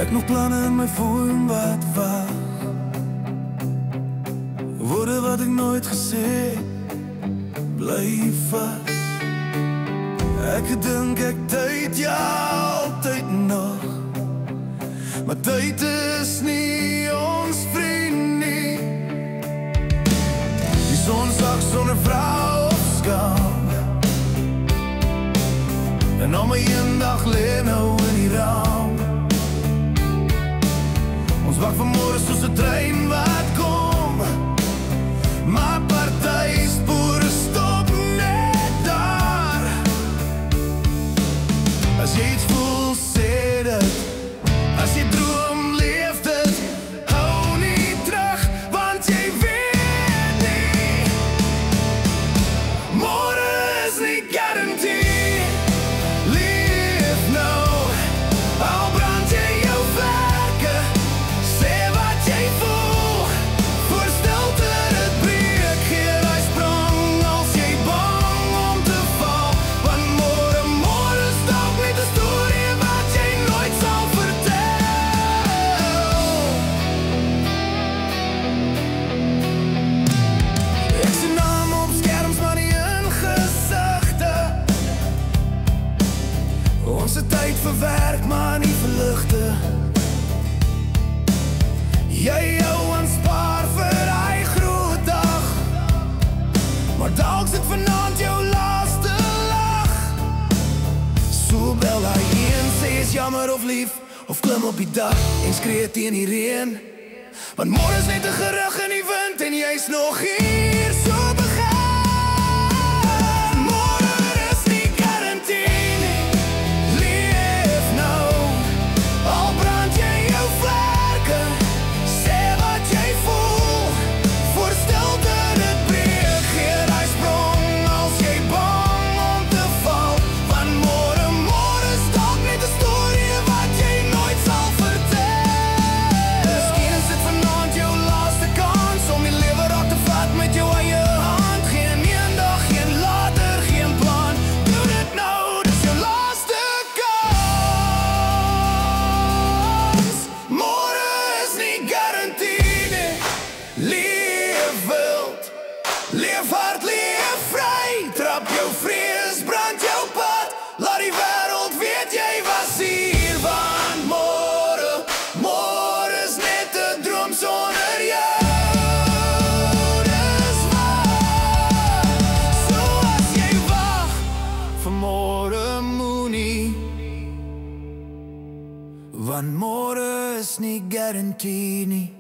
Ek nog planne in my vorm wat wag, woorde wat ek nooit gesê bly vas. Ek gedink ek tyd ja altyd nog, maar tyd is nie ons vriend nie. Die son sak sonder vrou of skam, en al my eendag lê nou in die raam. Ons wag vanmorgen soos 'n trein wat kom, maar party spore stop net daar. As jy iets voel, sê dit. As jy droom, leef dit. Hou nie terug, want jy weet nie. Môre is nie garantie. Leef nou, al brand jy jou vlekke. Sê wat jy voel, voor stilte dit breek. Gee die sprong als jy bang om te val. Want môre is dalk net 'n storie wat jy nooit sal vertel. Ek sien naam op skerms, maar nie in gesigte. Ons het tyd vir werk, maar nie vir ligte. Jy hou aan spaar vir hy groot dag, maar dalk sit vanaand jou laaste lag. So bel hy een, sê is jammer of lief, of klim op die dak en skree teen die reën. Want môre is net 'n gerug in die wind en jy's nog hier, so begin. Môre is nie garantie nie. Leef nou, al brand jy jou vlekke. Sê wat jy voel, voor stilte dit breek. Gee die sprong als jy bang om te val. Want môre is dalk net 'n storie wat jy nooit sal vertel. Miskien is dit vanaand jou laaste kans om die lewe raak te vat met jou eie hand. Geen eendag, geen later, geen plan. Doe dit nou, dis jou laaste kans. Môre is nie garantie nie. Leef wild, leef hard, leef vry. Trap jou vrees, brand jou pad. Laat die wêreld weet jy was hier. Want môre is net 'n droom sonder jou. Dis waar. So as jy wag vir môre, moenie, want môre is nie garantie nie.